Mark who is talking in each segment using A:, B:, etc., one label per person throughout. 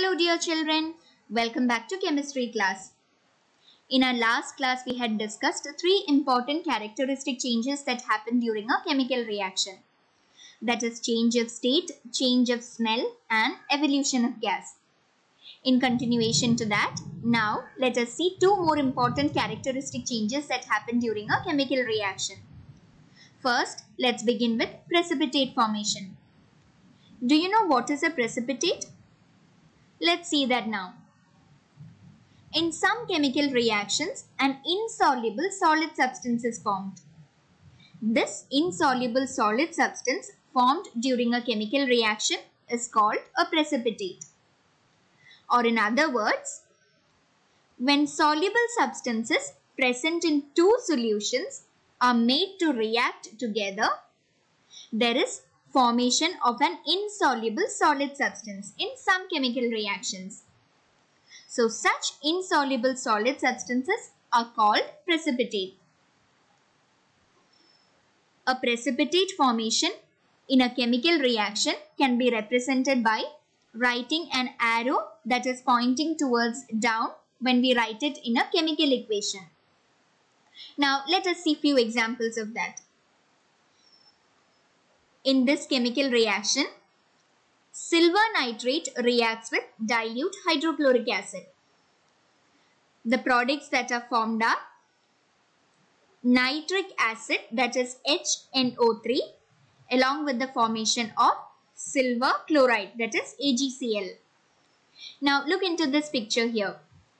A: Hello dear children, welcome back to chemistry class. In our last class we had discussed three important characteristic changes that happen during a chemical reaction. That is change of state, change of smell and evolution of gas. In continuation to that, now let us see two more important characteristic changes that happen during a chemical reaction. First, let's begin with precipitate formation. Do you know what is a precipitate? Let's see that now. In some chemical reactions, an insoluble solid substance is formed. This insoluble solid substance formed during a chemical reaction is called a precipitate. Or in other words, when soluble substances present in two solutions are made to react together, there is formation of an insoluble solid substance in some chemical reactions. So such insoluble solid substances are called precipitate. A precipitate formation in a chemical reaction can be represented by writing an arrow that is pointing towards down when we write it in a chemical equation. Now let us see few examples of that. In this chemical reaction, silver nitrate reacts with dilute hydrochloric acid. The products that are formed are nitric acid, that is HNO3, along with the formation of silver chloride, that is AgCl. Now look into this picture here.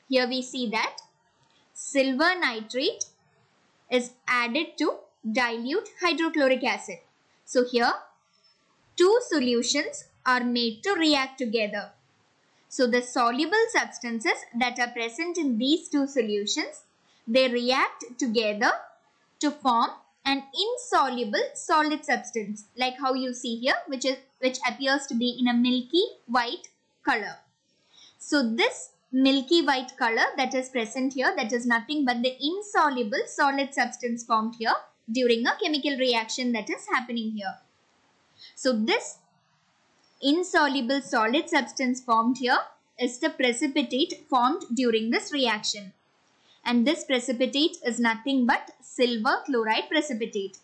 A: Here we see that silver nitrate is added to dilute hydrochloric acid. So here, two solutions are made to react together. So the soluble substances that are present in these two solutions, they react together to form an insoluble solid substance, like how you see here, which appears to be in a milky white color. So this milky white color that is present here, that is nothing but the insoluble solid substance formed here during a chemical reaction that is happening here. So this insoluble solid substance formed here is the precipitate formed during this reaction. And this precipitate is nothing but silver chloride precipitate.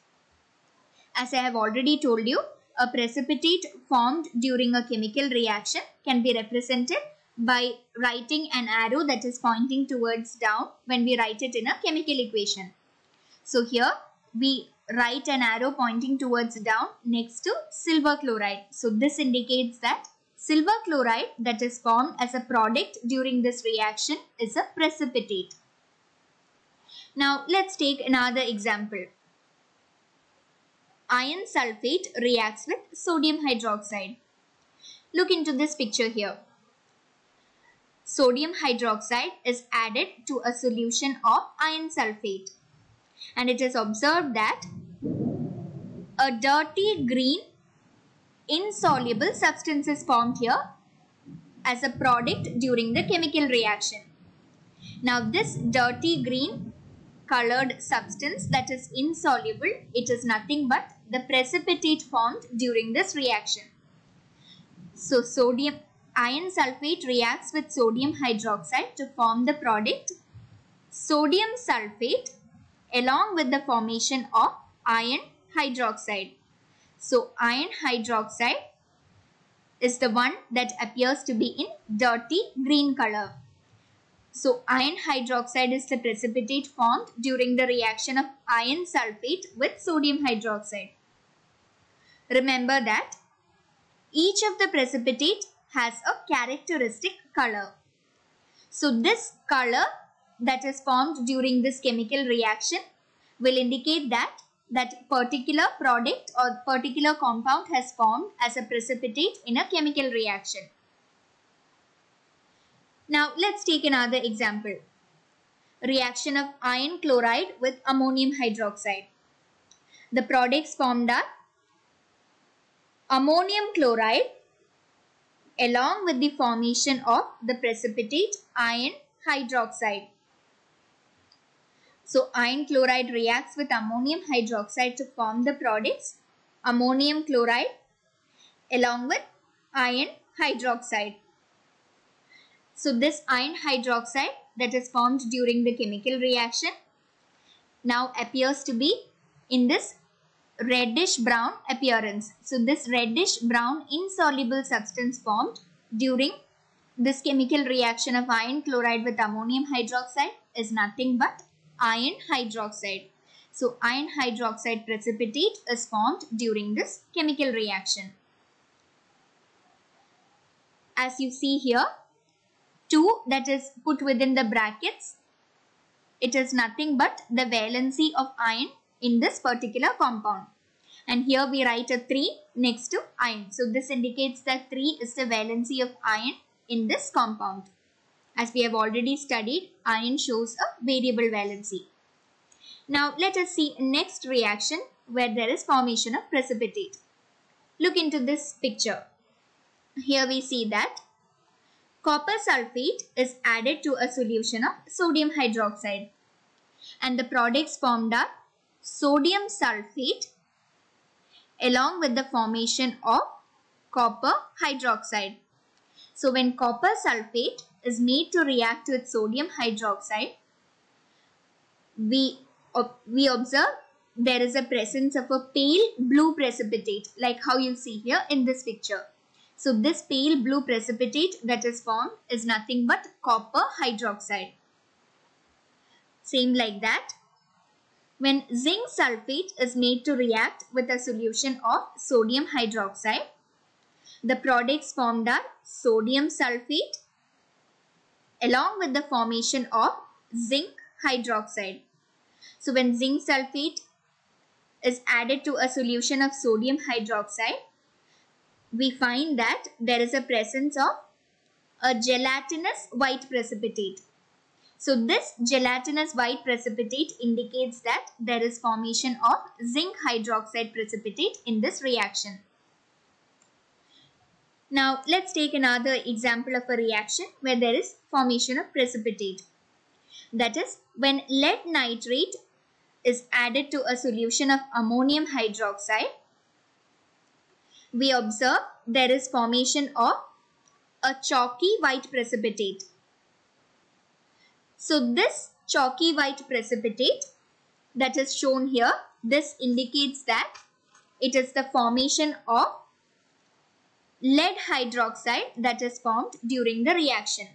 A: As I have already told you, a precipitate formed during a chemical reaction can be represented by writing an arrow that is pointing towards down when we write it in a chemical equation. So here we write an arrow pointing towards down next to silver chloride. So this indicates that silver chloride that is formed as a product during this reaction is a precipitate. Now let's take another example. Iron sulfate reacts with sodium hydroxide. Look into this picture here. Sodium hydroxide is added to a solution of iron sulfate. And it is observed that a dirty green insoluble substance is formed here as a product during the chemical reaction. Now this dirty green colored substance that is insoluble, it is nothing but the precipitate formed during this reaction. So iron sulfate reacts with sodium hydroxide to form the product sodium sulfate along with the formation of iron hydroxide. So iron hydroxide is the one that appears to be in dirty green color. So iron hydroxide is the precipitate formed during the reaction of iron sulfate with sodium hydroxide. Remember that each of the precipitate has a characteristic color. So this color that is formed during this chemical reaction will indicate that particular product or particular compound has formed as a precipitate in a chemical reaction. Now let's take another example. Reaction of iron chloride with ammonium hydroxide. The products formed are ammonium chloride along with the formation of the precipitate iron hydroxide. So iron chloride reacts with ammonium hydroxide to form the products ammonium chloride along with iron hydroxide. So this iron hydroxide that is formed during the chemical reaction now appears to be in this reddish brown appearance. So this reddish brown insoluble substance formed during this chemical reaction of iron chloride with ammonium hydroxide is nothing but iron hydroxide. So iron hydroxide precipitate is formed during this chemical reaction. As you see here, 2 that is put within the brackets, it is nothing but the valency of iron in this particular compound. And here we write a 3 next to iron. So this indicates that 3 is the valency of iron in this compound. As we have already studied, iron shows a variable valency. Now let us see next reaction where there is formation of precipitate. Look into this picture. Here we see that copper sulfate is added to a solution of sodium hydroxide. And the products formed are sodium sulfate along with the formation of copper hydroxide. So when copper sulfate is made to react with sodium hydroxide, we observe there is a presence of a pale blue precipitate, like how you see here in this picture. So this pale blue precipitate that is formed is nothing but copper hydroxide. Same like that, when zinc sulfate is made to react with a solution of sodium hydroxide, the products formed are sodium sulfate along with the formation of zinc hydroxide. So when zinc sulfate is added to a solution of sodium hydroxide, we find that there is a presence of a gelatinous white precipitate. So this gelatinous white precipitate indicates that there is formation of zinc hydroxide precipitate in this reaction. Now let's take another example of a reaction where there is formation of precipitate. That is, when lead nitrate is added to a solution of ammonium hydroxide, we observe there is formation of a chalky white precipitate. So this chalky white precipitate that is shown here, this indicates that it is the formation of lead hydroxide that is formed during the reaction.